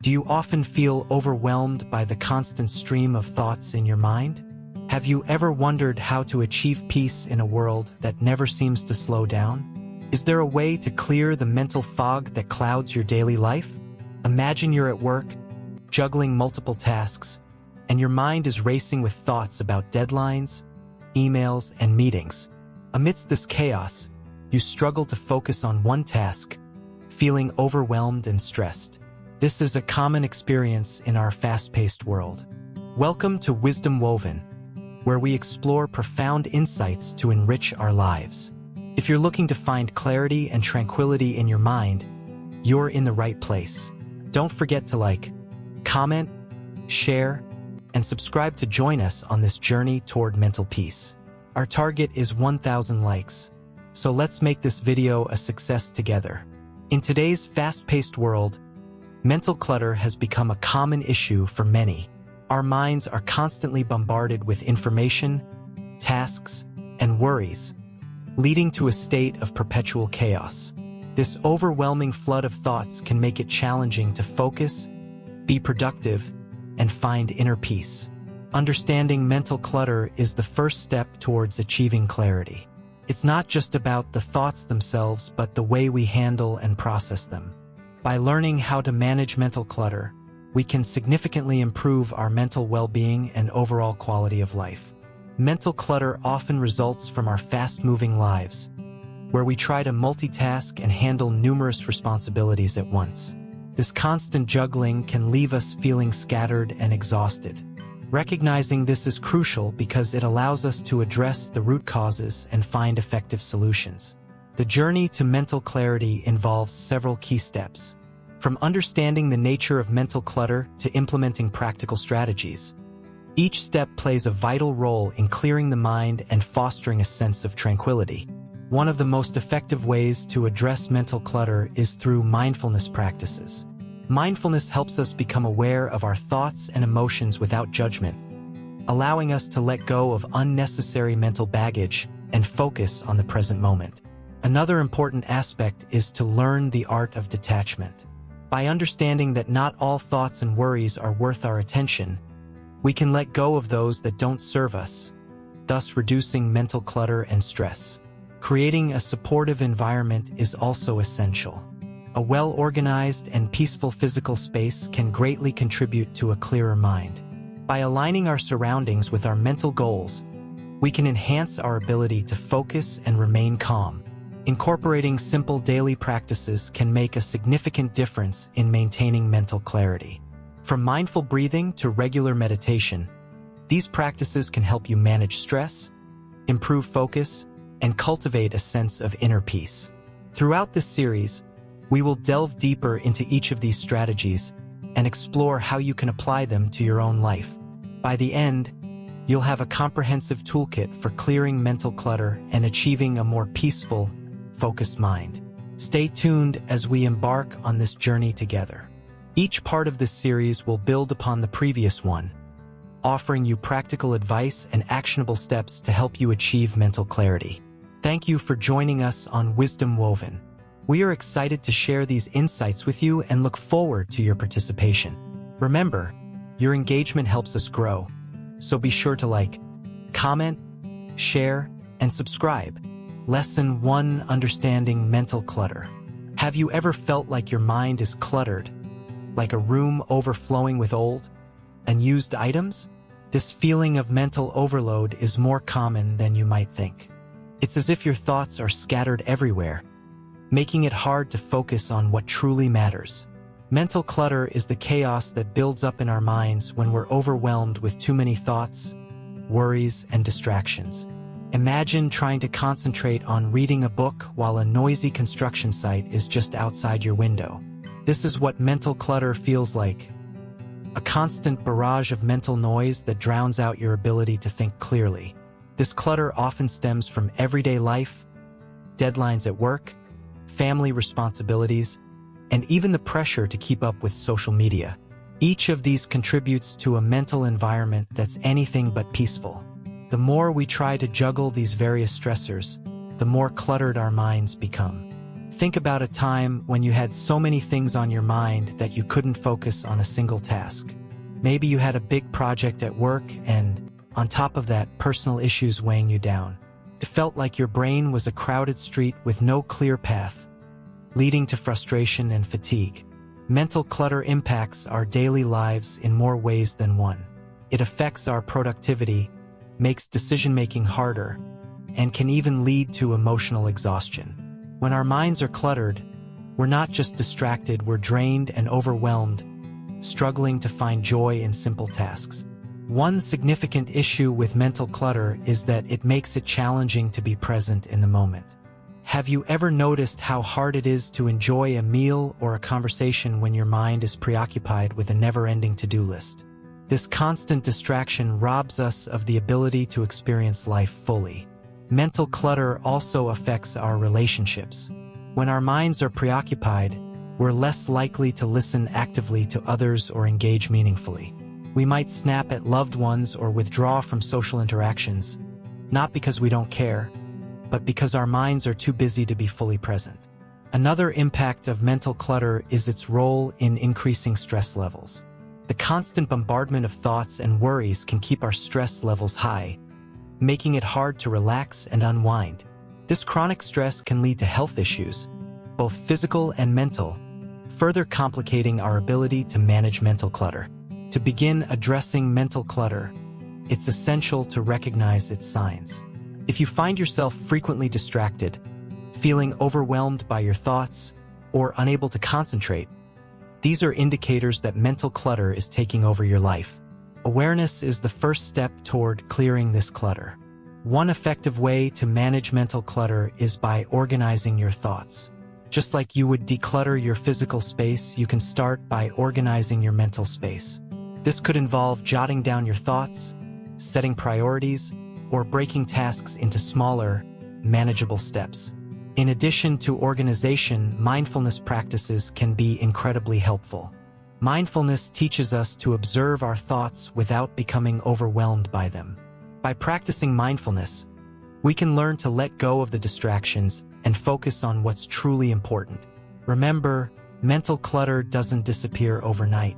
Do you often feel overwhelmed by the constant stream of thoughts in your mind? Have you ever wondered how to achieve peace in a world that never seems to slow down? Is there a way to clear the mental fog that clouds your daily life? Imagine you're at work, juggling multiple tasks, and your mind is racing with thoughts about deadlines, emails, and meetings. Amidst this chaos, you struggle to focus on one task, feeling overwhelmed and stressed. This is a common experience in our fast-paced world. Welcome to Wisdom Woven, where we explore profound insights to enrich our lives. If you're looking to find clarity and tranquility in your mind, you're in the right place. Don't forget to like, comment, share, and subscribe to join us on this journey toward mental peace. Our target is 1,000 likes, so let's make this video a success together. In today's fast-paced world, mental clutter has become a common issue for many. Our minds are constantly bombarded with information, tasks, and worries, leading to a state of perpetual chaos. This overwhelming flood of thoughts can make it challenging to focus, be productive, and find inner peace. Understanding mental clutter is the first step towards achieving clarity. It's not just about the thoughts themselves, but the way we handle and process them. By learning how to manage mental clutter, we can significantly improve our mental well-being and overall quality of life. Mental clutter often results from our fast-moving lives, where we try to multitask and handle numerous responsibilities at once. This constant juggling can leave us feeling scattered and exhausted. Recognizing this is crucial because it allows us to address the root causes and find effective solutions. The journey to mental clarity involves several key steps. From understanding the nature of mental clutter to implementing practical strategies, each step plays a vital role in clearing the mind and fostering a sense of tranquility. One of the most effective ways to address mental clutter is through mindfulness practices. Mindfulness helps us become aware of our thoughts and emotions without judgment, allowing us to let go of unnecessary mental baggage and focus on the present moment. Another important aspect is to learn the art of detachment. By understanding that not all thoughts and worries are worth our attention, we can let go of those that don't serve us, thus reducing mental clutter and stress. Creating a supportive environment is also essential. A well-organized and peaceful physical space can greatly contribute to a clearer mind. By aligning our surroundings with our mental goals, we can enhance our ability to focus and remain calm. Incorporating simple daily practices can make a significant difference in maintaining mental clarity. From mindful breathing to regular meditation, these practices can help you manage stress, improve focus, and cultivate a sense of inner peace. Throughout this series, we will delve deeper into each of these strategies and explore how you can apply them to your own life. By the end, you'll have a comprehensive toolkit for clearing mental clutter and achieving a more peaceful, focused mind. Stay tuned as we embark on this journey together. Each part of this series will build upon the previous one, offering you practical advice and actionable steps to help you achieve mental clarity. Thank you for joining us on Wisdom Woven. We are excited to share these insights with you and look forward to your participation. Remember, your engagement helps us grow, so be sure to like, comment, share, and subscribe. Lesson 1: Understanding Mental Clutter. Have you ever felt like your mind is cluttered, like a room overflowing with old, unused items? This feeling of mental overload is more common than you might think. It's as if your thoughts are scattered everywhere, making it hard to focus on what truly matters. Mental clutter is the chaos that builds up in our minds when we're overwhelmed with too many thoughts, worries, and distractions. Imagine trying to concentrate on reading a book while a noisy construction site is just outside your window. This is what mental clutter feels like. A constant barrage of mental noise that drowns out your ability to think clearly. This clutter often stems from everyday life, deadlines at work, family responsibilities, and even the pressure to keep up with social media. Each of these contributes to a mental environment that's anything but peaceful. The more we try to juggle these various stressors, the more cluttered our minds become. Think about a time when you had so many things on your mind that you couldn't focus on a single task. Maybe you had a big project at work and, on top of that, personal issues weighing you down. It felt like your brain was a crowded street with no clear path, leading to frustration and fatigue. Mental clutter impacts our daily lives in more ways than one. It affects our productivity, makes decision-making harder, and can even lead to emotional exhaustion. When our minds are cluttered, we're not just distracted, we're drained and overwhelmed, struggling to find joy in simple tasks. One significant issue with mental clutter is that it makes it challenging to be present in the moment. Have you ever noticed how hard it is to enjoy a meal or a conversation when your mind is preoccupied with a never-ending to-do list? This constant distraction robs us of the ability to experience life fully. Mental clutter also affects our relationships. When our minds are preoccupied, we're less likely to listen actively to others or engage meaningfully. We might snap at loved ones or withdraw from social interactions, not because we don't care, but because our minds are too busy to be fully present. Another impact of mental clutter is its role in increasing stress levels. The constant bombardment of thoughts and worries can keep our stress levels high, making it hard to relax and unwind. This chronic stress can lead to health issues, both physical and mental, further complicating our ability to manage mental clutter. To begin addressing mental clutter, it's essential to recognize its signs. If you find yourself frequently distracted, feeling overwhelmed by your thoughts, or unable to concentrate, these are indicators that mental clutter is taking over your life. Awareness is the first step toward clearing this clutter. One effective way to manage mental clutter is by organizing your thoughts. Just like you would declutter your physical space, you can start by organizing your mental space. This could involve jotting down your thoughts, setting priorities, or breaking tasks into smaller, manageable steps. In addition to organization, mindfulness practices can be incredibly helpful. Mindfulness teaches us to observe our thoughts without becoming overwhelmed by them. By practicing mindfulness, we can learn to let go of the distractions and focus on what's truly important. Remember, mental clutter doesn't disappear overnight.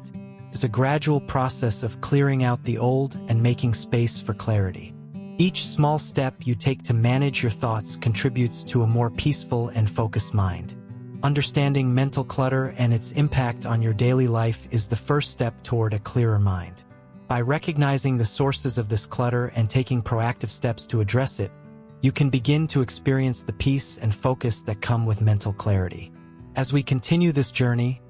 It's a gradual process of clearing out the old and making space for clarity. Each small step you take to manage your thoughts contributes to a more peaceful and focused mind. Understanding mental clutter and its impact on your daily life is the first step toward a clearer mind. By recognizing the sources of this clutter and taking proactive steps to address it, you can begin to experience the peace and focus that come with mental clarity. As we continue this journey,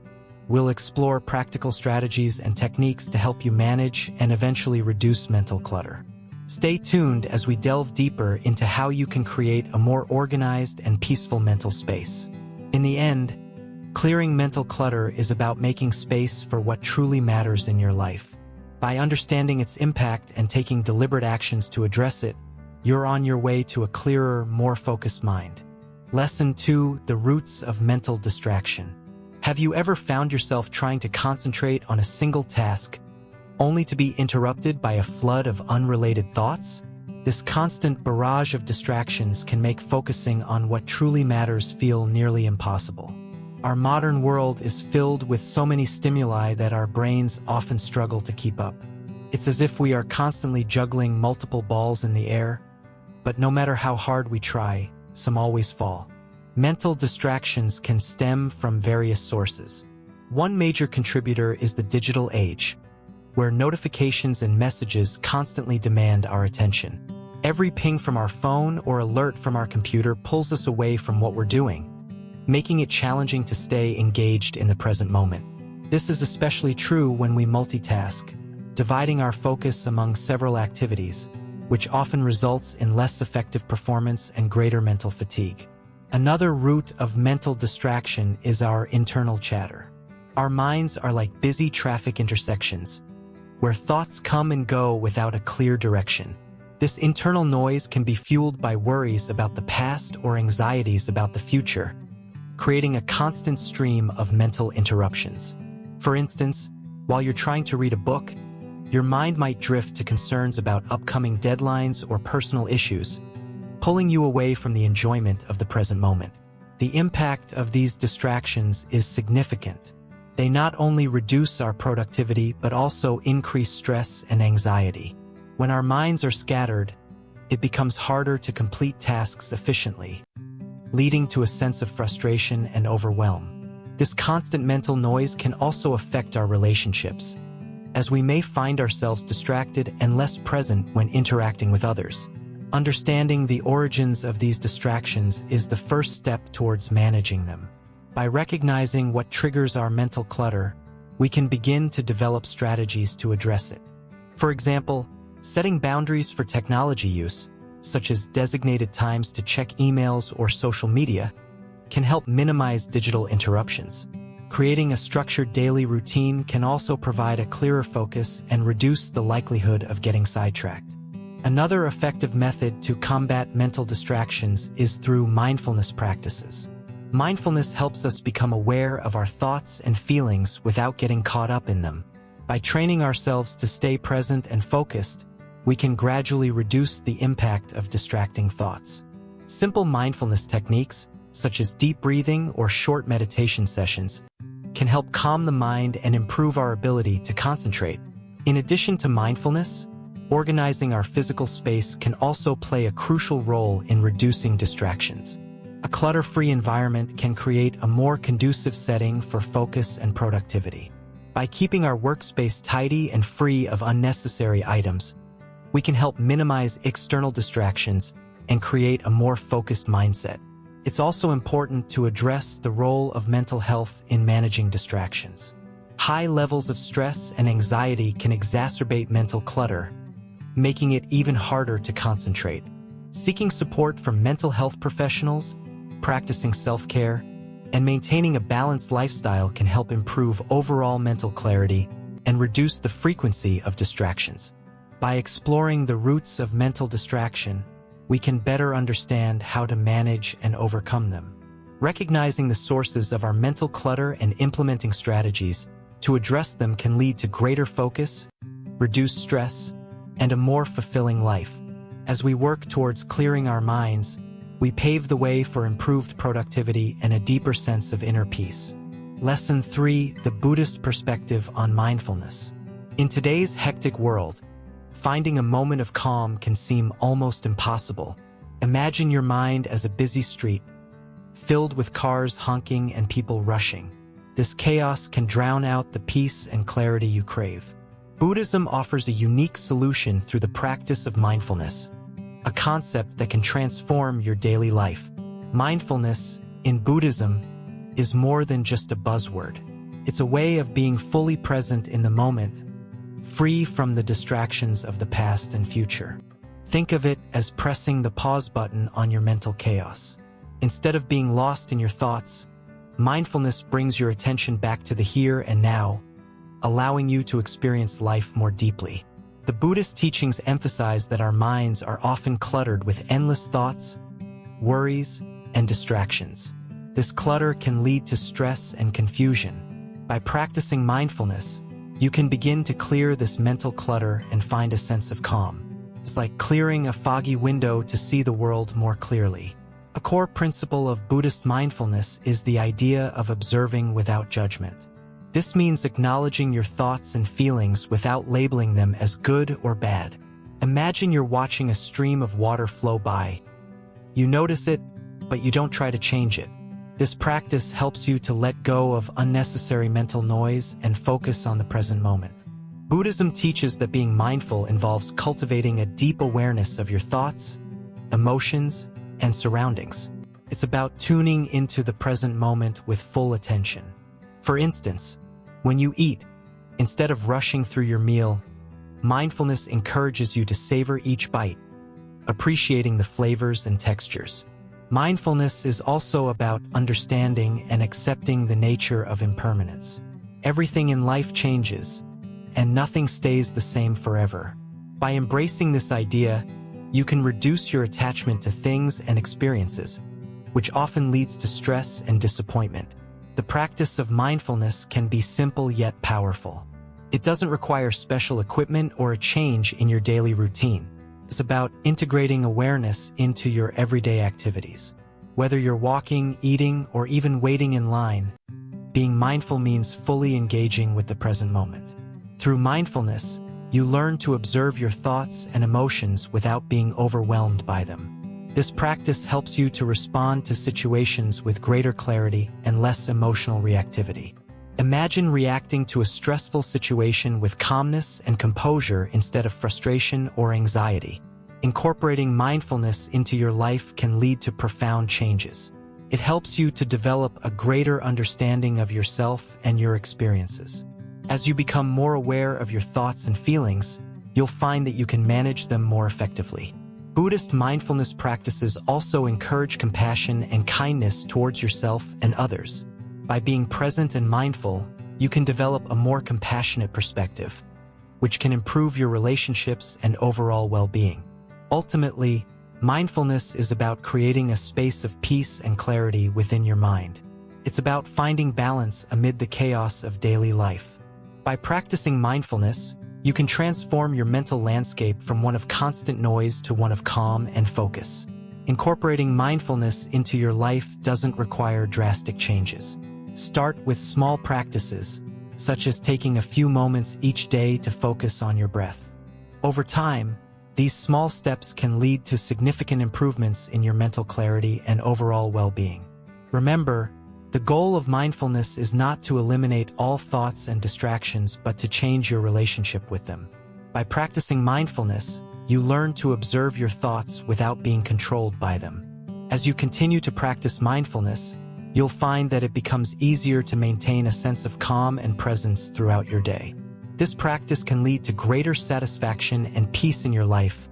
we'll explore practical strategies and techniques to help you manage and eventually reduce mental clutter. Stay tuned as we delve deeper into how you can create a more organized and peaceful mental space. In the end, clearing mental clutter is about making space for what truly matters in your life. By understanding its impact and taking deliberate actions to address it, you're on your way to a clearer, more focused mind. Lesson 2: The roots of mental distraction. Have you ever found yourself trying to concentrate on a single task, only to be interrupted by a flood of unrelated thoughts? This constant barrage of distractions can make focusing on what truly matters feel nearly impossible. Our modern world is filled with so many stimuli that our brains often struggle to keep up. It's as if we are constantly juggling multiple balls in the air, but no matter how hard we try, some always fall. Mental distractions can stem from various sources. One major contributor is the digital age, where notifications and messages constantly demand our attention. Every ping from our phone or alert from our computer pulls us away from what we're doing, making it challenging to stay engaged in the present moment. This is especially true when we multitask, dividing our focus among several activities, which often results in less effective performance and greater mental fatigue. Another root of mental distraction is our internal chatter. Our minds are like busy traffic intersections, where thoughts come and go without a clear direction. This internal noise can be fueled by worries about the past or anxieties about the future, creating a constant stream of mental interruptions. For instance, while you're trying to read a book, your mind might drift to concerns about upcoming deadlines or personal issues, pulling you away from the enjoyment of the present moment. The impact of these distractions is significant. They not only reduce our productivity but also increase stress and anxiety. When our minds are scattered, it becomes harder to complete tasks efficiently, leading to a sense of frustration and overwhelm. This constant mental noise can also affect our relationships, as we may find ourselves distracted and less present when interacting with others. Understanding the origins of these distractions is the first step towards managing them. By recognizing what triggers our mental clutter, we can begin to develop strategies to address it. For example, setting boundaries for technology use, such as designated times to check emails or social media, can help minimize digital interruptions. Creating a structured daily routine can also provide a clearer focus and reduce the likelihood of getting sidetracked. Another effective method to combat mental distractions is through mindfulness practices. Mindfulness helps us become aware of our thoughts and feelings without getting caught up in them. By training ourselves to stay present and focused, we can gradually reduce the impact of distracting thoughts. Simple mindfulness techniques, such as deep breathing or short meditation sessions, can help calm the mind and improve our ability to concentrate. In addition to mindfulness, organizing our physical space can also play a crucial role in reducing distractions. A clutter-free environment can create a more conducive setting for focus and productivity. By keeping our workspace tidy and free of unnecessary items, we can help minimize external distractions and create a more focused mindset. It's also important to address the role of mental health in managing distractions. High levels of stress and anxiety can exacerbate mental clutter, making it even harder to concentrate. Seeking support from mental health professionals, practicing self-care, and maintaining a balanced lifestyle can help improve overall mental clarity and reduce the frequency of distractions. By exploring the roots of mental distraction, we can better understand how to manage and overcome them. Recognizing the sources of our mental clutter and implementing strategies to address them can lead to greater focus, reduced stress, and a more fulfilling life. As we work towards clearing our minds, we pave the way for improved productivity and a deeper sense of inner peace. Lesson 3: The Buddhist Perspective on Mindfulness. In today's hectic world, finding a moment of calm can seem almost impossible. Imagine your mind as a busy street, filled with cars honking and people rushing. This chaos can drown out the peace and clarity you crave. Buddhism offers a unique solution through the practice of mindfulness, a concept that can transform your daily life. Mindfulness, in Buddhism, is more than just a buzzword. It's a way of being fully present in the moment, free from the distractions of the past and future. Think of it as pressing the pause button on your mental chaos. Instead of being lost in your thoughts, mindfulness brings your attention back to the here and now, allowing you to experience life more deeply. The Buddhist teachings emphasize that our minds are often cluttered with endless thoughts, worries, and distractions. This clutter can lead to stress and confusion. By practicing mindfulness, you can begin to clear this mental clutter and find a sense of calm. It's like clearing a foggy window to see the world more clearly. A core principle of Buddhist mindfulness is the idea of observing without judgment. This means acknowledging your thoughts and feelings without labeling them as good or bad. Imagine you're watching a stream of water flow by. You notice it, but you don't try to change it. This practice helps you to let go of unnecessary mental noise and focus on the present moment. Buddhism teaches that being mindful involves cultivating a deep awareness of your thoughts, emotions, and surroundings. It's about tuning into the present moment with full attention. For instance, when you eat, instead of rushing through your meal, mindfulness encourages you to savor each bite, appreciating the flavors and textures. Mindfulness is also about understanding and accepting the nature of impermanence. Everything in life changes, and nothing stays the same forever. By embracing this idea, you can reduce your attachment to things and experiences, which often leads to stress and disappointment. The practice of mindfulness can be simple yet powerful. It doesn't require special equipment or a change in your daily routine. It's about integrating awareness into your everyday activities. Whether you're walking, eating, or even waiting in line, being mindful means fully engaging with the present moment. Through mindfulness, you learn to observe your thoughts and emotions without being overwhelmed by them. This practice helps you to respond to situations with greater clarity and less emotional reactivity. Imagine reacting to a stressful situation with calmness and composure instead of frustration or anxiety. Incorporating mindfulness into your life can lead to profound changes. It helps you to develop a greater understanding of yourself and your experiences. As you become more aware of your thoughts and feelings, you'll find that you can manage them more effectively. Buddhist mindfulness practices also encourage compassion and kindness towards yourself and others. By being present and mindful, you can develop a more compassionate perspective, which can improve your relationships and overall well-being. Ultimately, mindfulness is about creating a space of peace and clarity within your mind. It's about finding balance amid the chaos of daily life. By practicing mindfulness, you can transform your mental landscape from one of constant noise to one of calm and focus. Incorporating mindfulness into your life doesn't require drastic changes. Start with small practices, such as taking a few moments each day to focus on your breath. Over time, these small steps can lead to significant improvements in your mental clarity and overall well-being. Remember, the goal of mindfulness is not to eliminate all thoughts and distractions, but to change your relationship with them. By practicing mindfulness, you learn to observe your thoughts without being controlled by them. As you continue to practice mindfulness, you'll find that it becomes easier to maintain a sense of calm and presence throughout your day. This practice can lead to greater satisfaction and peace in your life,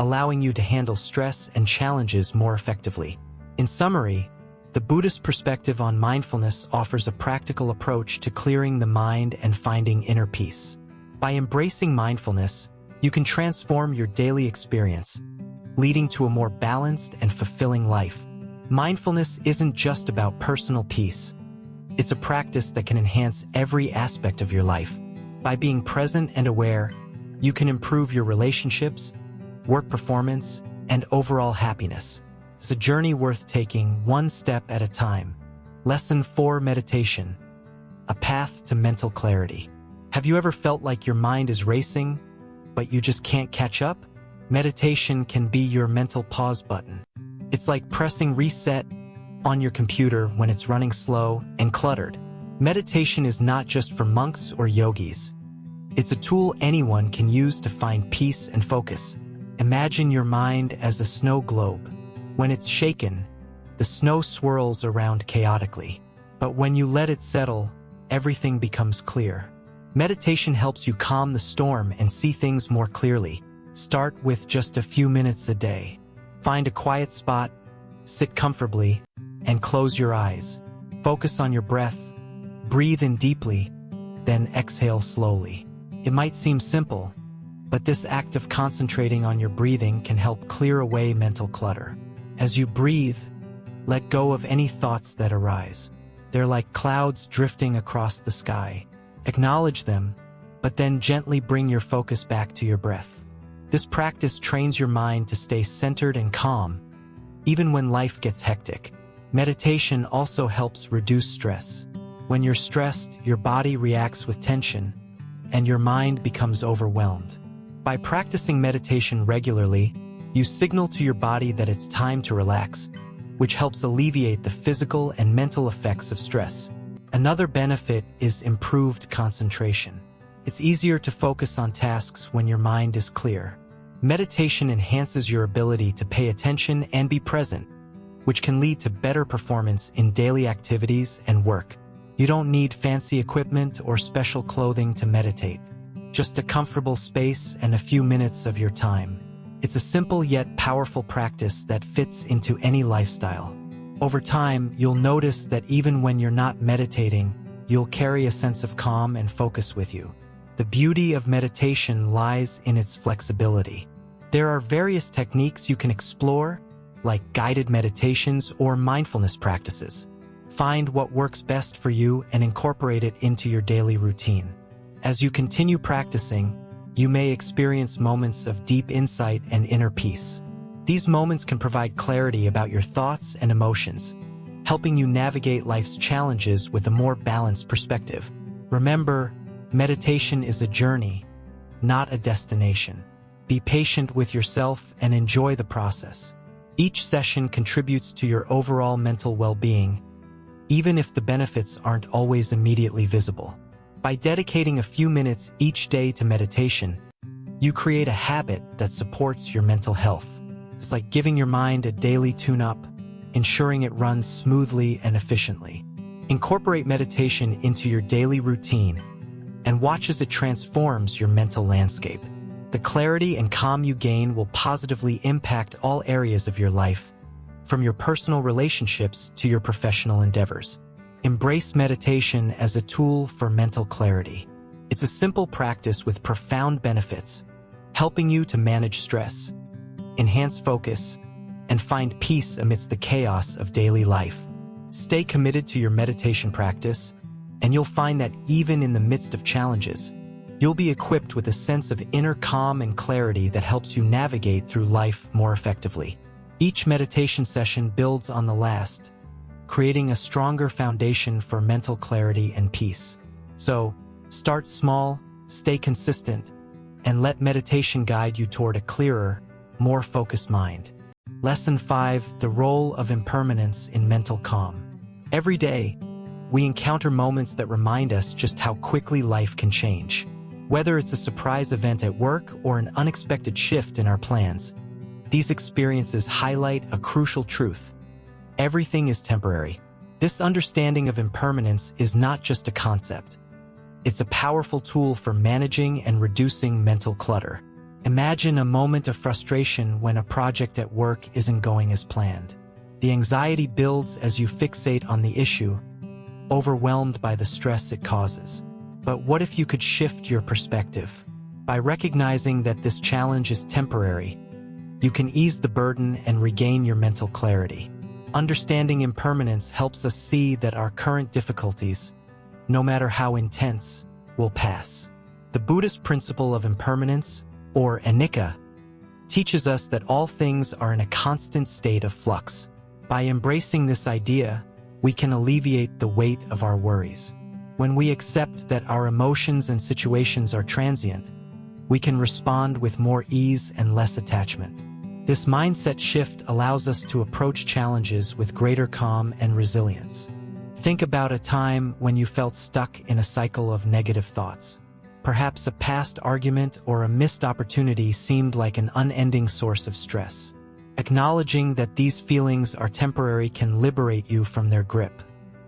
allowing you to handle stress and challenges more effectively. In summary, the Buddhist perspective on mindfulness offers a practical approach to clearing the mind and finding inner peace. By embracing mindfulness, you can transform your daily experience, leading to a more balanced and fulfilling life. Mindfulness isn't just about personal peace. It's a practice that can enhance every aspect of your life. By being present and aware, you can improve your relationships, work performance, and overall happiness. It's a journey worth taking one step at a time. Lesson 4: Meditation. A path to mental clarity. Have you ever felt like your mind is racing, but you just can't catch up? Meditation can be your mental pause button. It's like pressing reset on your computer when it's running slow and cluttered. Meditation is not just for monks or yogis. It's a tool anyone can use to find peace and focus. Imagine your mind as a snow globe. When it's shaken, the snow swirls around chaotically. But when you let it settle, everything becomes clear. Meditation helps you calm the storm and see things more clearly. Start with just a few minutes a day. Find a quiet spot, sit comfortably, and close your eyes. Focus on your breath. Breathe in deeply, then exhale slowly. It might seem simple, but this act of concentrating on your breathing can help clear away mental clutter. As you breathe, let go of any thoughts that arise. They're like clouds drifting across the sky. Acknowledge them, but then gently bring your focus back to your breath. This practice trains your mind to stay centered and calm, even when life gets hectic. Meditation also helps reduce stress. When you're stressed, your body reacts with tension, and your mind becomes overwhelmed. By practicing meditation regularly, you signal to your body that it's time to relax, which helps alleviate the physical and mental effects of stress. Another benefit is improved concentration. It's easier to focus on tasks when your mind is clear. Meditation enhances your ability to pay attention and be present, which can lead to better performance in daily activities and work. You don't need fancy equipment or special clothing to meditate. Just a comfortable space and a few minutes of your time. It's a simple yet powerful practice that fits into any lifestyle. Over time, you'll notice that even when you're not meditating, you'll carry a sense of calm and focus with you. The beauty of meditation lies in its flexibility. There are various techniques you can explore, like guided meditations or mindfulness practices. Find what works best for you and incorporate it into your daily routine. As you continue practicing, you may experience moments of deep insight and inner peace. These moments can provide clarity about your thoughts and emotions, helping you navigate life's challenges with a more balanced perspective. Remember, meditation is a journey, not a destination. Be patient with yourself and enjoy the process. Each session contributes to your overall mental well-being, even if the benefits aren't always immediately visible. By dedicating a few minutes each day to meditation, you create a habit that supports your mental health. It's like giving your mind a daily tune-up, ensuring it runs smoothly and efficiently. Incorporate meditation into your daily routine and watch as it transforms your mental landscape. The clarity and calm you gain will positively impact all areas of your life, from your personal relationships to your professional endeavors. Embrace meditation as a tool for mental clarity. It's a simple practice with profound benefits, helping you to manage stress, enhance focus, and find peace amidst the chaos of daily life. Stay committed to your meditation practice, and you'll find that even in the midst of challenges, you'll be equipped with a sense of inner calm and clarity that helps you navigate through life more effectively. Each meditation session builds on the last, creating a stronger foundation for mental clarity and peace. So, start small, stay consistent, and let meditation guide you toward a clearer, more focused mind. Lesson 5: The role of impermanence in mental calm. Every day, we encounter moments that remind us just how quickly life can change. Whether it's a surprise event at work or an unexpected shift in our plans, these experiences highlight a crucial truth. Everything is temporary. This understanding of impermanence is not just a concept. It's a powerful tool for managing and reducing mental clutter. Imagine a moment of frustration when a project at work isn't going as planned. The anxiety builds as you fixate on the issue, overwhelmed by the stress it causes. But what if you could shift your perspective? By recognizing that this challenge is temporary, you can ease the burden and regain your mental clarity. Understanding impermanence helps us see that our current difficulties, no matter how intense, will pass. The Buddhist principle of impermanence, or anicca, teaches us that all things are in a constant state of flux. By embracing this idea, we can alleviate the weight of our worries. When we accept that our emotions and situations are transient, we can respond with more ease and less attachment. This mindset shift allows us to approach challenges with greater calm and resilience. Think about a time when you felt stuck in a cycle of negative thoughts. Perhaps a past argument or a missed opportunity seemed like an unending source of stress. Acknowledging that these feelings are temporary can liberate you from their grip.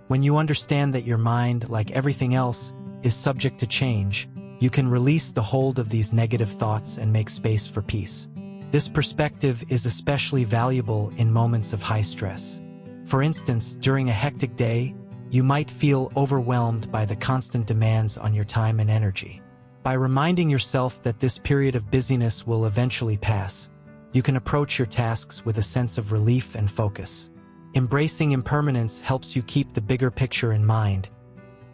When you understand that your mind, like everything else, is subject to change, you can release the hold of these negative thoughts and make space for peace. This perspective is especially valuable in moments of high stress. For instance, during a hectic day, you might feel overwhelmed by the constant demands on your time and energy. By reminding yourself that this period of busyness will eventually pass, you can approach your tasks with a sense of relief and focus. Embracing impermanence helps you keep the bigger picture in mind,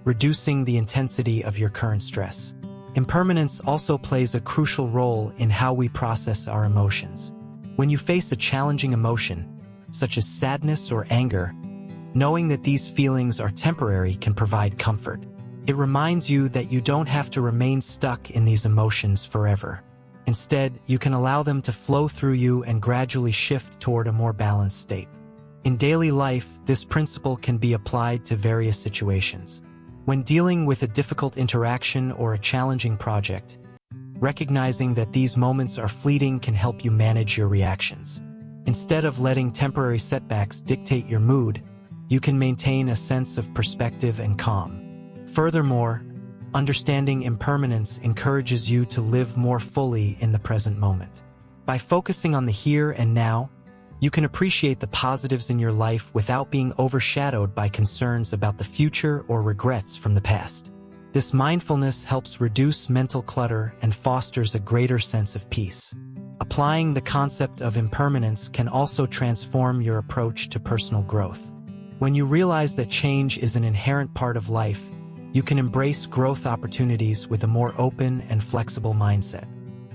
reducing the intensity of your current stress. Impermanence also plays a crucial role in how we process our emotions. When you face a challenging emotion, such as sadness or anger, knowing that these feelings are temporary can provide comfort. It reminds you that you don't have to remain stuck in these emotions forever. Instead, you can allow them to flow through you and gradually shift toward a more balanced state. In daily life, this principle can be applied to various situations. When dealing with a difficult interaction or a challenging project, recognizing that these moments are fleeting can help you manage your reactions. Instead of letting temporary setbacks dictate your mood, you can maintain a sense of perspective and calm. Furthermore, understanding impermanence encourages you to live more fully in the present moment. By focusing on the here and now, you can appreciate the positives in your life without being overshadowed by concerns about the future or regrets from the past. This mindfulness helps reduce mental clutter and fosters a greater sense of peace. Applying the concept of impermanence can also transform your approach to personal growth. When you realize that change is an inherent part of life, you can embrace growth opportunities with a more open and flexible mindset.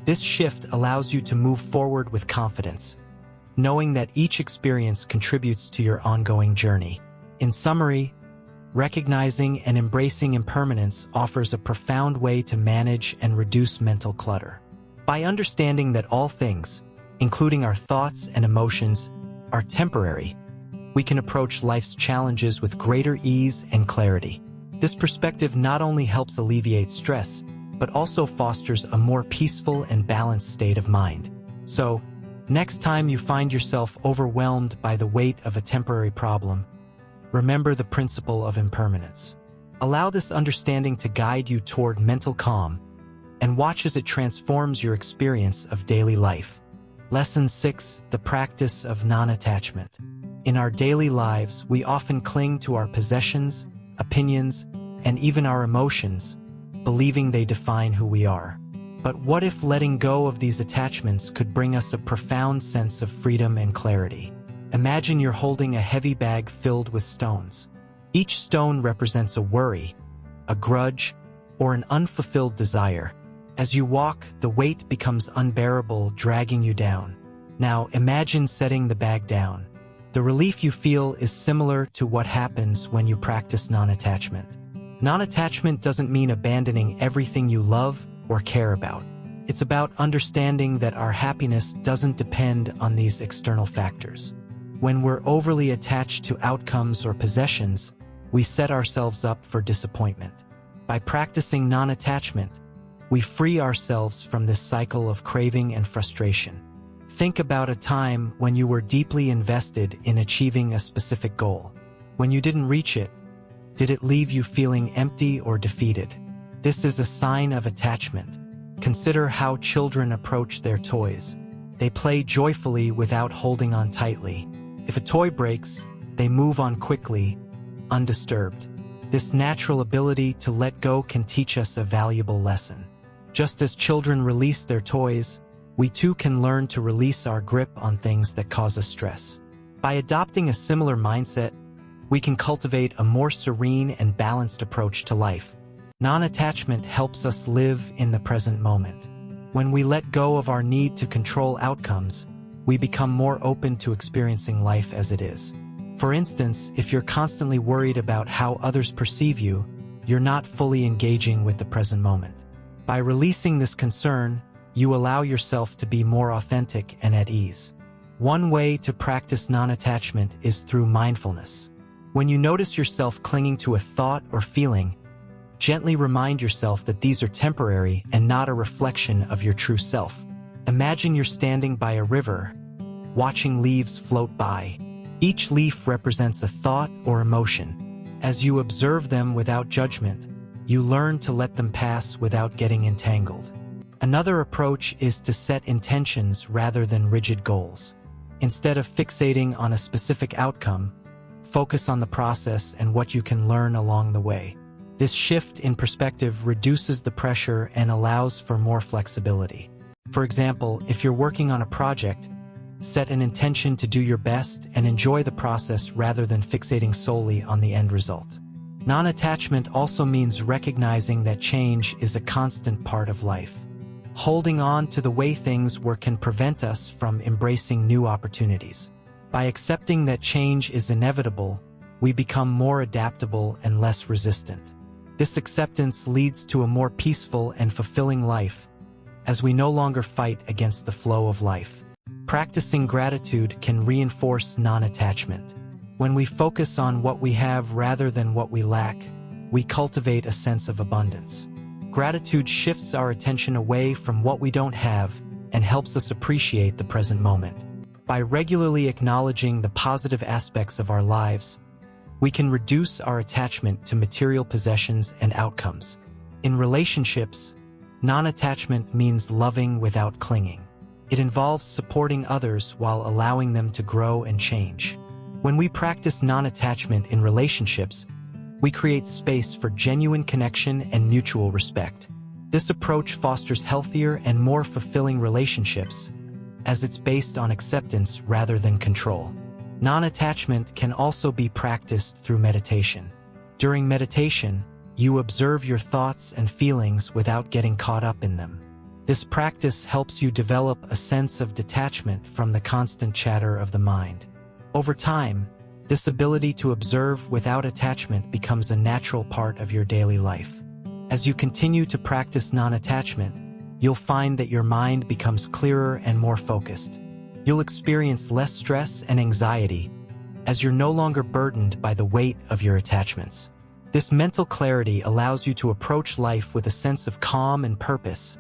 This shift allows you to move forward with confidence, knowing that each experience contributes to your ongoing journey. In summary, recognizing and embracing impermanence offers a profound way to manage and reduce mental clutter. By understanding that all things, including our thoughts and emotions, are temporary, we can approach life's challenges with greater ease and clarity. This perspective not only helps alleviate stress, but also fosters a more peaceful and balanced state of mind. So, next time you find yourself overwhelmed by the weight of a temporary problem, remember the principle of impermanence. Allow this understanding to guide you toward mental calm, and watch as it transforms your experience of daily life. Lesson 6: The practice of non-attachment. In our daily lives, we often cling to our possessions, opinions, and even our emotions, believing they define who we are. But what if letting go of these attachments could bring us a profound sense of freedom and clarity? Imagine you're holding a heavy bag filled with stones. Each stone represents a worry, a grudge, or an unfulfilled desire. As you walk, the weight becomes unbearable, dragging you down. Now, imagine setting the bag down. The relief you feel is similar to what happens when you practice non-attachment. Non-attachment doesn't mean abandoning everything you love or care about. It's about understanding that our happiness doesn't depend on these external factors. When we're overly attached to outcomes or possessions, we set ourselves up for disappointment. By practicing non-attachment, we free ourselves from this cycle of craving and frustration. Think about a time when you were deeply invested in achieving a specific goal. When you didn't reach it, did it leave you feeling empty or defeated? This is a sign of attachment. Consider how children approach their toys. They play joyfully without holding on tightly. If a toy breaks, they move on quickly, undisturbed. This natural ability to let go can teach us a valuable lesson. Just as children release their toys, we too can learn to release our grip on things that cause us stress. By adopting a similar mindset, we can cultivate a more serene and balanced approach to life. Non-attachment helps us live in the present moment. When we let go of our need to control outcomes, we become more open to experiencing life as it is. For instance, if you're constantly worried about how others perceive you, you're not fully engaging with the present moment. By releasing this concern, you allow yourself to be more authentic and at ease. One way to practice non-attachment is through mindfulness. When you notice yourself clinging to a thought or feeling, gently remind yourself that these are temporary and not a reflection of your true self. Imagine you're standing by a river, watching leaves float by. Each leaf represents a thought or emotion. As you observe them without judgment, you learn to let them pass without getting entangled. Another approach is to set intentions rather than rigid goals. Instead of fixating on a specific outcome, focus on the process and what you can learn along the way. This shift in perspective reduces the pressure and allows for more flexibility. For example, if you're working on a project, set an intention to do your best and enjoy the process rather than fixating solely on the end result. Non-attachment also means recognizing that change is a constant part of life. Holding on to the way things were can prevent us from embracing new opportunities. By accepting that change is inevitable, we become more adaptable and less resistant. This acceptance leads to a more peaceful and fulfilling life, as we no longer fight against the flow of life. Practicing gratitude can reinforce non-attachment. When we focus on what we have rather than what we lack, we cultivate a sense of abundance. Gratitude shifts our attention away from what we don't have and helps us appreciate the present moment. By regularly acknowledging the positive aspects of our lives, we can reduce our attachment to material possessions and outcomes. In relationships, non-attachment means loving without clinging. It involves supporting others while allowing them to grow and change. When we practice non-attachment in relationships, we create space for genuine connection and mutual respect. This approach fosters healthier and more fulfilling relationships, as it's based on acceptance rather than control. Non-attachment can also be practiced through meditation. During meditation, you observe your thoughts and feelings without getting caught up in them. This practice helps you develop a sense of detachment from the constant chatter of the mind. Over time, this ability to observe without attachment becomes a natural part of your daily life. As you continue to practice non-attachment, you'll find that your mind becomes clearer and more focused. You'll experience less stress and anxiety, as you're no longer burdened by the weight of your attachments. This mental clarity allows you to approach life with a sense of calm and purpose,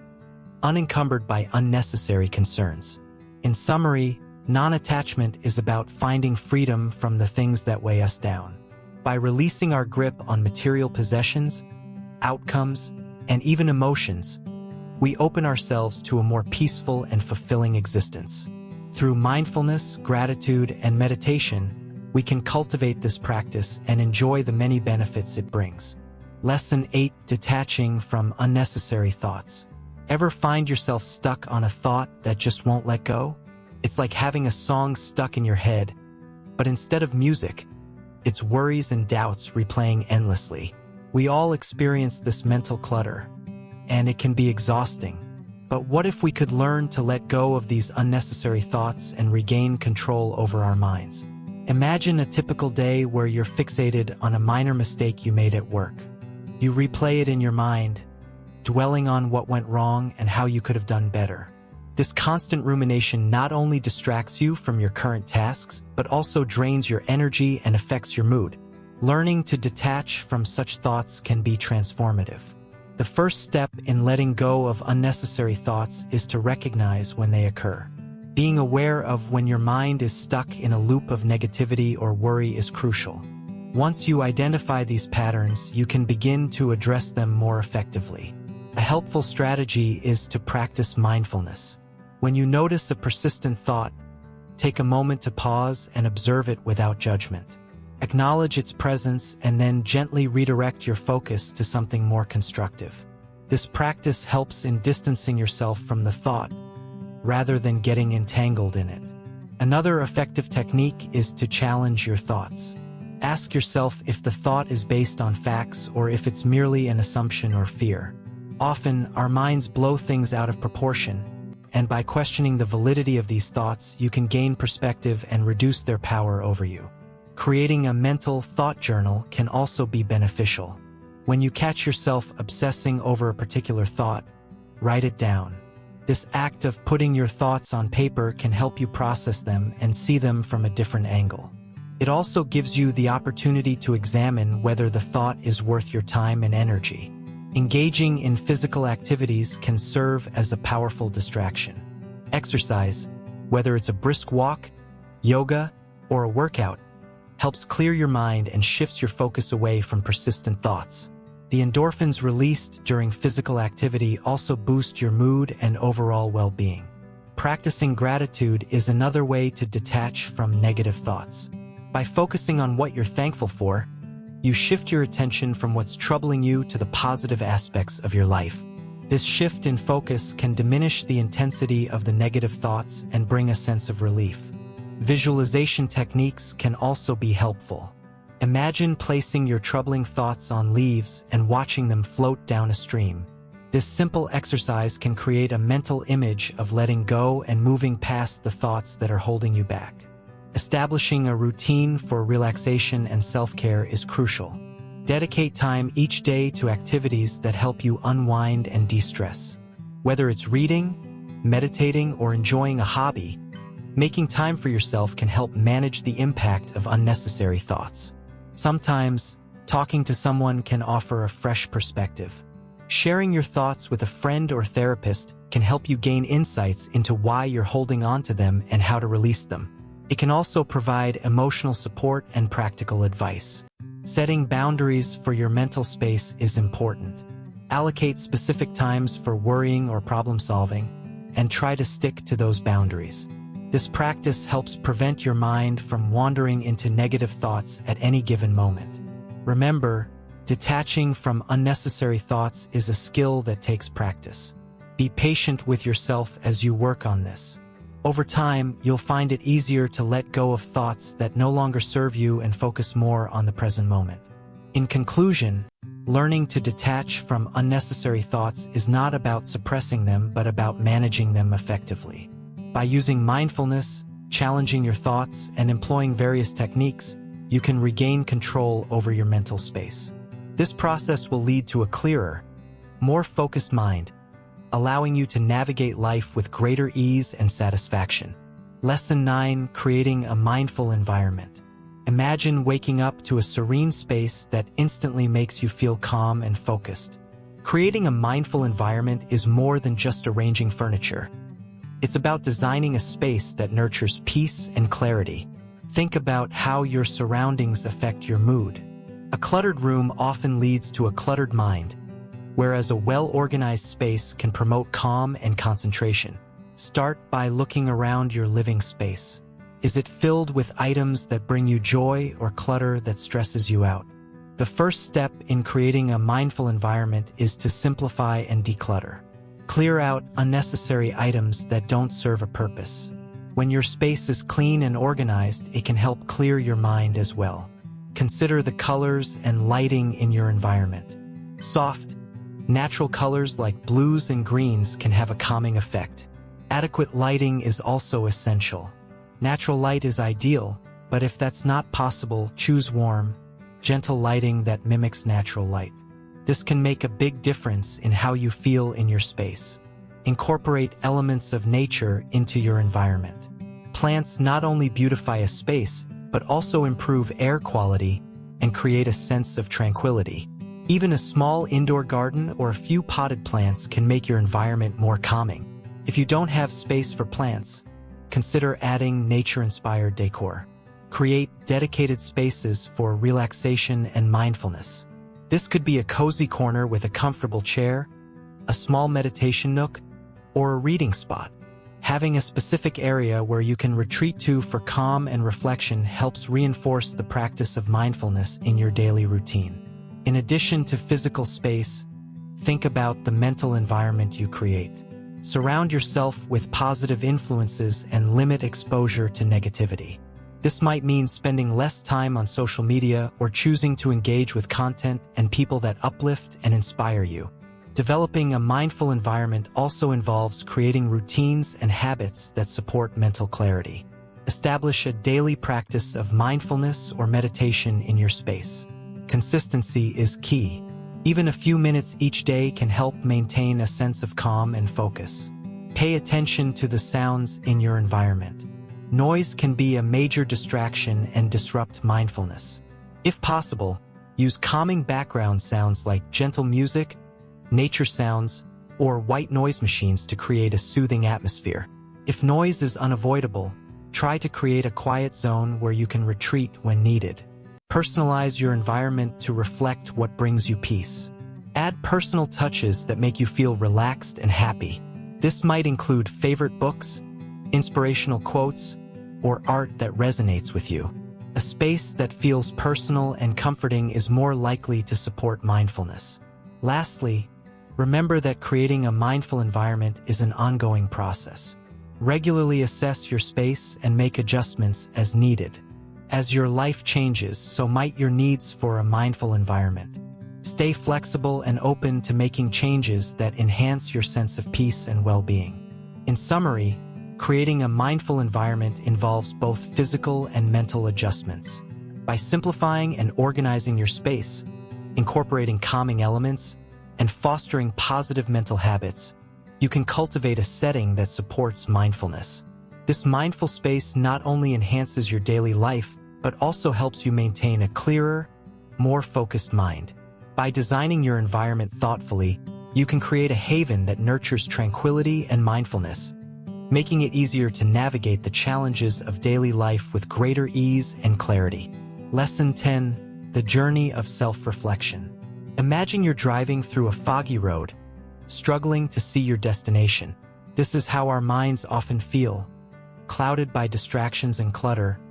unencumbered by unnecessary concerns. In summary, non-attachment is about finding freedom from the things that weigh us down. By releasing our grip on material possessions, outcomes, and even emotions, we open ourselves to a more peaceful and fulfilling existence. Through mindfulness, gratitude, and meditation, we can cultivate this practice and enjoy the many benefits it brings. Lesson 8: Detaching from unnecessary thoughts. Ever find yourself stuck on a thought that just won't let go? It's like having a song stuck in your head, but instead of music, it's worries and doubts replaying endlessly. We all experience this mental clutter, and it can be exhausting. But what if we could learn to let go of these unnecessary thoughts and regain control over our minds? Imagine a typical day where you're fixated on a minor mistake you made at work. You replay it in your mind, dwelling on what went wrong and how you could have done better. This constant rumination not only distracts you from your current tasks, but also drains your energy and affects your mood. Learning to detach from such thoughts can be transformative. The first step in letting go of unnecessary thoughts is to recognize when they occur. Being aware of when your mind is stuck in a loop of negativity or worry is crucial. Once you identify these patterns, you can begin to address them more effectively. A helpful strategy is to practice mindfulness. When you notice a persistent thought, take a moment to pause and observe it without judgment. Acknowledge its presence and then gently redirect your focus to something more constructive. This practice helps in distancing yourself from the thought, rather than getting entangled in it. Another effective technique is to challenge your thoughts. Ask yourself if the thought is based on facts or if it's merely an assumption or fear. Often, our minds blow things out of proportion, and by questioning the validity of these thoughts, you can gain perspective and reduce their power over you. Creating a mental thought journal can also be beneficial. When you catch yourself obsessing over a particular thought, write it down. This act of putting your thoughts on paper can help you process them and see them from a different angle. It also gives you the opportunity to examine whether the thought is worth your time and energy. Engaging in physical activities can serve as a powerful distraction. Exercise, whether it's a brisk walk, yoga, or a workout, helps clear your mind and shifts your focus away from persistent thoughts. The endorphins released during physical activity also boost your mood and overall well-being. Practicing gratitude is another way to detach from negative thoughts. By focusing on what you're thankful for, you shift your attention from what's troubling you to the positive aspects of your life. This shift in focus can diminish the intensity of the negative thoughts and bring a sense of relief. Visualization techniques can also be helpful. Imagine placing your troubling thoughts on leaves and watching them float down a stream. This simple exercise can create a mental image of letting go and moving past the thoughts that are holding you back. Establishing a routine for relaxation and self-care is crucial. Dedicate time each day to activities that help you unwind and de-stress. Whether it's reading, meditating, or enjoying a hobby, making time for yourself can help manage the impact of unnecessary thoughts. Sometimes, talking to someone can offer a fresh perspective. Sharing your thoughts with a friend or therapist can help you gain insights into why you're holding on to them and how to release them. It can also provide emotional support and practical advice. Setting boundaries for your mental space is important. Allocate specific times for worrying or problem-solving, and try to stick to those boundaries. This practice helps prevent your mind from wandering into negative thoughts at any given moment. Remember, detaching from unnecessary thoughts is a skill that takes practice. Be patient with yourself as you work on this. Over time, you'll find it easier to let go of thoughts that no longer serve you and focus more on the present moment. In conclusion, Learning to detach from unnecessary thoughts is not about suppressing them, but about managing them effectively. By using mindfulness, challenging your thoughts, and employing various techniques, you can regain control over your mental space. This process will lead to a clearer, more focused mind, allowing you to navigate life with greater ease and satisfaction. Lesson 9. Creating a mindful environment. Imagine waking up to a serene space that instantly makes you feel calm and focused. Creating a mindful environment is more than just arranging furniture. It's about designing a space that nurtures peace and clarity. Think about how your surroundings affect your mood. A cluttered room often leads to a cluttered mind, whereas a well-organized space can promote calm and concentration. Start by looking around your living space. Is it filled with items that bring you joy or clutter that stresses you out? The first step in creating a mindful environment is to simplify and declutter. Clear out unnecessary items that don't serve a purpose. When your space is clean and organized, it can help clear your mind as well. Consider the colors and lighting in your environment. Soft, natural colors like blues and greens can have a calming effect. Adequate lighting is also essential. Natural light is ideal, but if that's not possible, choose warm, gentle lighting that mimics natural light. This can make a big difference in how you feel in your space. Incorporate elements of nature into your environment. Plants not only beautify a space, but also improve air quality and create a sense of tranquility. Even a small indoor garden or a few potted plants can make your environment more calming. If you don't have space for plants, consider adding nature-inspired decor. Create dedicated spaces for relaxation and mindfulness. This could be a cozy corner with a comfortable chair, a small meditation nook, or a reading spot. Having a specific area where you can retreat to for calm and reflection helps reinforce the practice of mindfulness in your daily routine. In addition to physical space, think about the mental environment you create. Surround yourself with positive influences and limit exposure to negativity. This might mean spending less time on social media or choosing to engage with content and people that uplift and inspire you. Developing a mindful environment also involves creating routines and habits that support mental clarity. Establish a daily practice of mindfulness or meditation in your space. Consistency is key. Even a few minutes each day can help maintain a sense of calm and focus. Pay attention to the sounds in your environment. Noise can be a major distraction and disrupt mindfulness. If possible, use calming background sounds like gentle music, nature sounds, or white noise machines to create a soothing atmosphere. If noise is unavoidable, try to create a quiet zone where you can retreat when needed. Personalize your environment to reflect what brings you peace. Add personal touches that make you feel relaxed and happy. This might include favorite books, inspirational quotes, or art that resonates with you. A space that feels personal and comforting is more likely to support mindfulness. Lastly, remember that creating a mindful environment is an ongoing process. Regularly assess your space and make adjustments as needed. As your life changes, so might your needs for a mindful environment. Stay flexible and open to making changes that enhance your sense of peace and well-being. In summary, creating a mindful environment involves both physical and mental adjustments. By simplifying and organizing your space, incorporating calming elements, and fostering positive mental habits, you can cultivate a setting that supports mindfulness. This mindful space not only enhances your daily life, but also helps you maintain a clearer, more focused mind. By designing your environment thoughtfully, you can create a haven that nurtures tranquility and mindfulness, making it easier to navigate the challenges of daily life with greater ease and clarity. Lesson 10. The journey of self-reflection. Imagine you're driving through a foggy road, struggling to see your destination. This is how our minds often feel, clouded by distractions and clutter,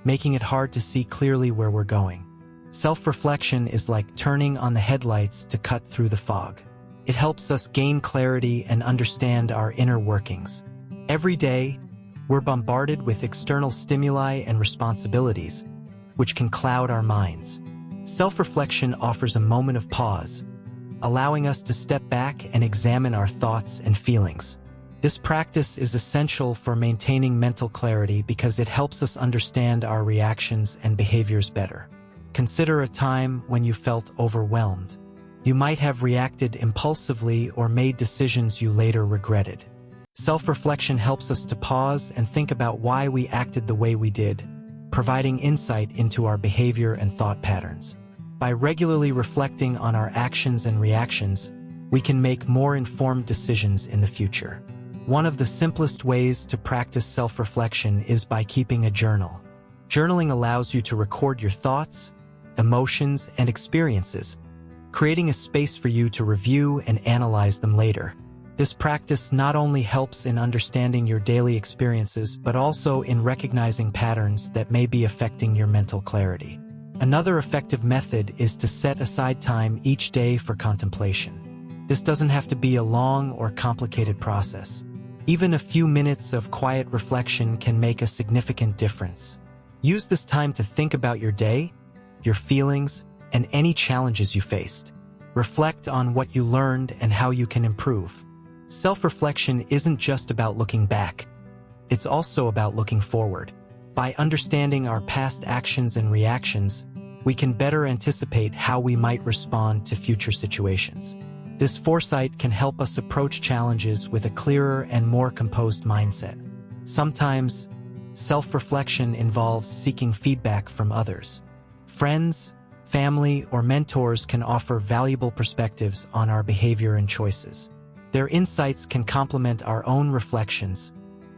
making it hard to see clearly where we're going. Self-reflection is like turning on the headlights to cut through the fog. It helps us gain clarity and understand our inner workings. Every day, we're bombarded with external stimuli and responsibilities, which can cloud our minds. Self-reflection offers a moment of pause, allowing us to step back and examine our thoughts and feelings. This practice is essential for maintaining mental clarity because it helps us understand our reactions and behaviors better. Consider a time when you felt overwhelmed. You might have reacted impulsively or made decisions you later regretted. Self-reflection helps us to pause and think about why we acted the way we did, providing insight into our behavior and thought patterns. By regularly reflecting on our actions and reactions, we can make more informed decisions in the future. One of the simplest ways to practice self-reflection is by keeping a journal. Journaling allows you to record your thoughts, emotions, and experiences, creating a space for you to review and analyze them later. This practice not only helps in understanding your daily experiences, but also in recognizing patterns that may be affecting your mental clarity. Another effective method is to set aside time each day for contemplation. This doesn't have to be a long or complicated process. Even a few minutes of quiet reflection can make a significant difference. Use this time to think about your day, your feelings, and any challenges you faced. Reflect on what you learned and how you can improve. Self-reflection isn't just about looking back. It's also about looking forward. By understanding our past actions and reactions, we can better anticipate how we might respond to future situations. This foresight can help us approach challenges with a clearer and more composed mindset. Sometimes, self-reflection involves seeking feedback from others. Friends, family, or mentors can offer valuable perspectives on our behavior and choices. Their insights can complement our own reflections,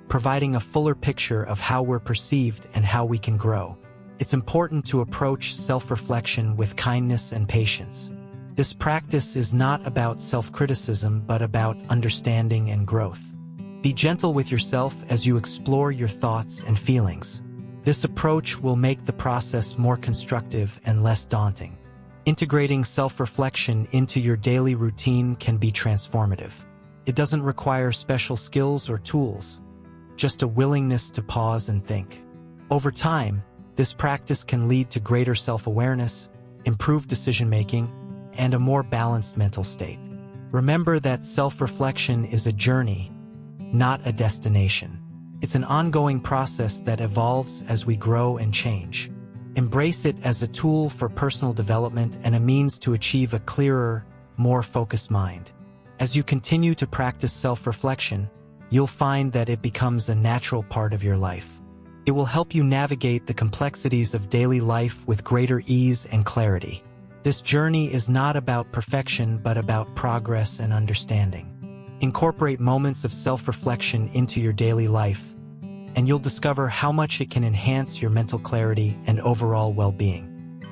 providing a fuller picture of how we're perceived and how we can grow. It's important to approach self-reflection with kindness and patience. This practice is not about self-criticism, but about understanding and growth. Be gentle with yourself as you explore your thoughts and feelings. This approach will make the process more constructive and less daunting. Integrating self-reflection into your daily routine can be transformative. It doesn't require special skills or tools, just a willingness to pause and think. Over time, this practice can lead to greater self-awareness, improved decision-making, and a more balanced mental state. Remember that self-reflection is a journey, not a destination. It's an ongoing process that evolves as we grow and change. Embrace it as a tool for personal development and a means to achieve a clearer, more focused mind. As you continue to practice self-reflection, you'll find that it becomes a natural part of your life. It will help you navigate the complexities of daily life with greater ease and clarity. This journey is not about perfection, but about progress and understanding. Incorporate moments of self-reflection into your daily life, and you'll discover how much it can enhance your mental clarity and overall well-being.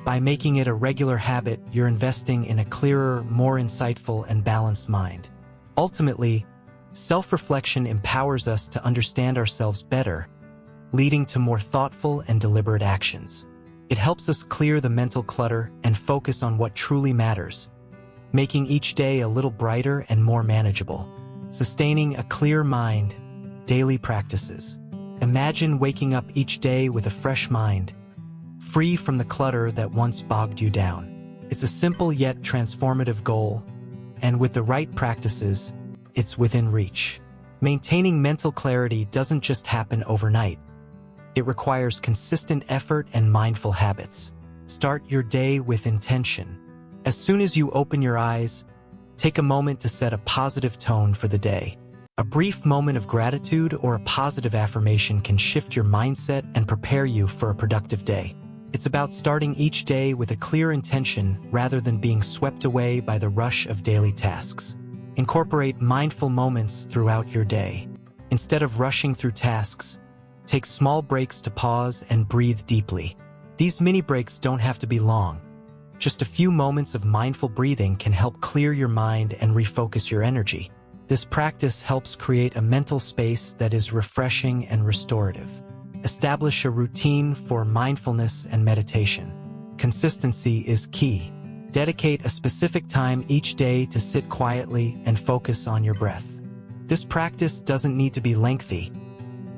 By making it a regular habit, you're investing in a clearer, more insightful, and balanced mind. Ultimately, self-reflection empowers us to understand ourselves better, leading to more thoughtful and deliberate actions. It helps us clear the mental clutter and focus on what truly matters, making each day a little brighter and more manageable. Sustaining a clear mind, daily practices. Imagine waking up each day with a fresh mind, free from the clutter that once bogged you down. It's a simple yet transformative goal, and with the right practices, it's within reach. Maintaining mental clarity doesn't just happen overnight. It requires consistent effort and mindful habits. Start your day with intention. As soon as you open your eyes, take a moment to set a positive tone for the day. A brief moment of gratitude or a positive affirmation can shift your mindset and prepare you for a productive day. It's about starting each day with a clear intention rather than being swept away by the rush of daily tasks. Incorporate mindful moments throughout your day. Instead of rushing through tasks, take small breaks to pause and breathe deeply. These mini breaks don't have to be long. Just a few moments of mindful breathing can help clear your mind and refocus your energy. This practice helps create a mental space that is refreshing and restorative. Establish a routine for mindfulness and meditation. Consistency is key. Dedicate a specific time each day to sit quietly and focus on your breath. This practice doesn't need to be lengthy.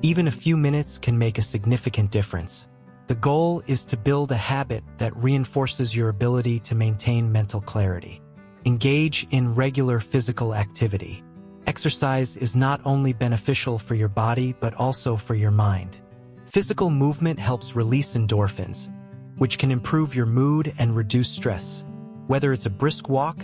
Even a few minutes can make a significant difference. The goal is to build a habit that reinforces your ability to maintain mental clarity. Engage in regular physical activity. Exercise is not only beneficial for your body but also for your mind. Physical movement helps release endorphins, which can improve your mood and reduce stress. Whether it's a brisk walk,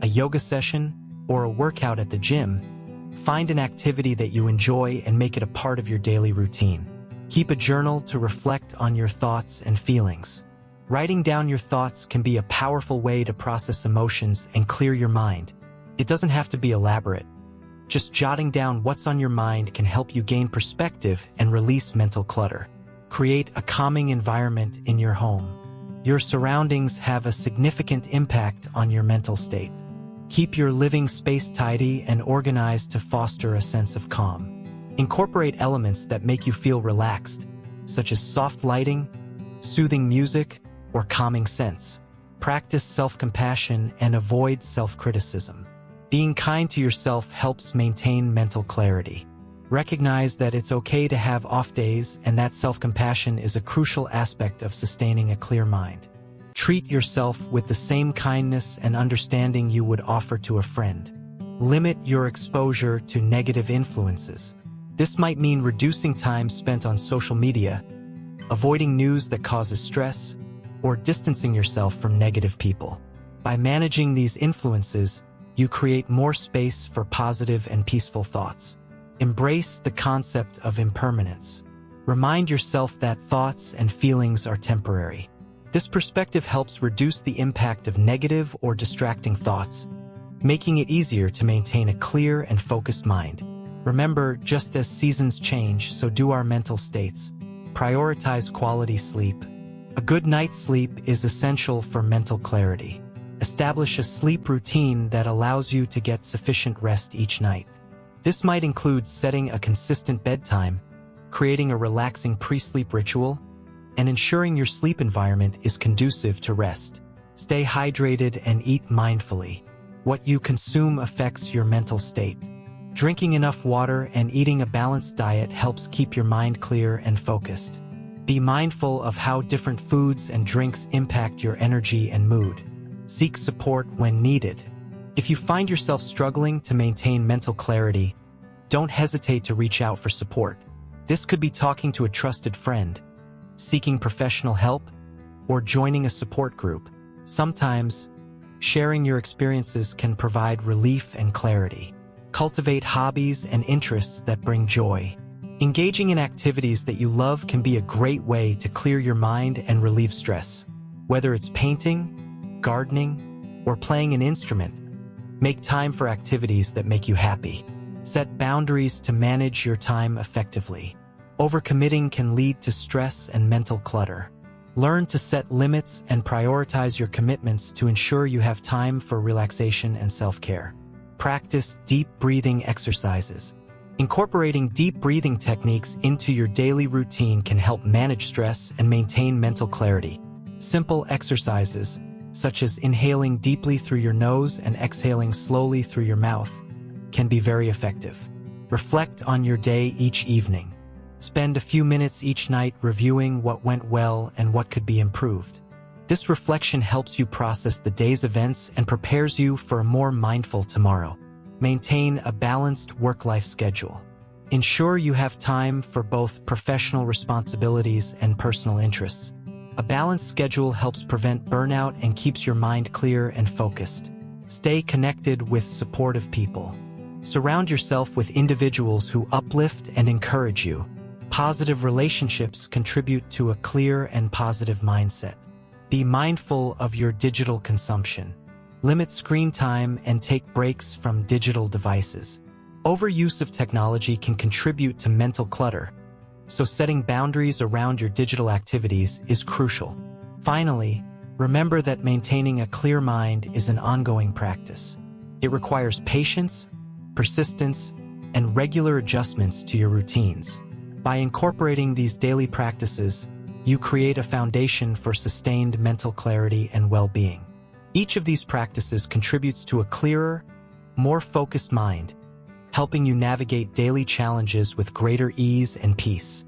a yoga session, or a workout at the gym, find an activity that you enjoy and make it a part of your daily routine. Keep a journal to reflect on your thoughts and feelings. Writing down your thoughts can be a powerful way to process emotions and clear your mind. It doesn't have to be elaborate. Just jotting down what's on your mind can help you gain perspective and release mental clutter. Create a calming environment in your home. Your surroundings have a significant impact on your mental state. Keep your living space tidy and organized to foster a sense of calm. Incorporate elements that make you feel relaxed, such as soft lighting, soothing music, or calming scents. Practice self-compassion and avoid self-criticism. Being kind to yourself helps maintain mental clarity. Recognize that it's okay to have off days and that self-compassion is a crucial aspect of sustaining a clear mind. Treat yourself with the same kindness and understanding you would offer to a friend. Limit your exposure to negative influences. This might mean reducing time spent on social media, avoiding news that causes stress, or distancing yourself from negative people. By managing these influences, you create more space for positive and peaceful thoughts. Embrace the concept of impermanence. Remind yourself that thoughts and feelings are temporary. This perspective helps reduce the impact of negative or distracting thoughts, making it easier to maintain a clear and focused mind. Remember, just as seasons change, so do our mental states. Prioritize quality sleep. A good night's sleep is essential for mental clarity. Establish a sleep routine that allows you to get sufficient rest each night. This might include setting a consistent bedtime, creating a relaxing pre-sleep ritual, and ensuring your sleep environment is conducive to rest. Stay hydrated and eat mindfully. What you consume affects your mental state. Drinking enough water and eating a balanced diet helps keep your mind clear and focused. Be mindful of how different foods and drinks impact your energy and mood. Seek support when needed. If you find yourself struggling to maintain mental clarity, don't hesitate to reach out for support. This could be talking to a trusted friend, seeking professional help, or joining a support group. Sometimes, sharing your experiences can provide relief and clarity. Cultivate hobbies and interests that bring joy. Engaging in activities that you love can be a great way to clear your mind and relieve stress. Whether it's painting, gardening, or playing an instrument, make time for activities that make you happy. Set boundaries to manage your time effectively. Overcommitting can lead to stress and mental clutter. Learn to set limits and prioritize your commitments to ensure you have time for relaxation and self-care. Practice deep breathing exercises. Incorporating deep breathing techniques into your daily routine can help manage stress and maintain mental clarity. Simple exercises, such as inhaling deeply through your nose and exhaling slowly through your mouth, can be very effective. Reflect on your day each evening. Spend a few minutes each night reviewing what went well and what could be improved. This reflection helps you process the day's events and prepares you for a more mindful tomorrow. Maintain a balanced work-life schedule. Ensure you have time for both professional responsibilities and personal interests. A balanced schedule helps prevent burnout and keeps your mind clear and focused. Stay connected with supportive people. Surround yourself with individuals who uplift and encourage you. Positive relationships contribute to a clear and positive mindset. Be mindful of your digital consumption. Limit screen time and take breaks from digital devices. Overuse of technology can contribute to mental clutter, so setting boundaries around your digital activities is crucial. Finally, remember that maintaining a clear mind is an ongoing practice. It requires patience, persistence, and regular adjustments to your routines. By incorporating these daily practices, you create a foundation for sustained mental clarity and well-being. Each of these practices contributes to a clearer, more focused mind, helping you navigate daily challenges with greater ease and peace.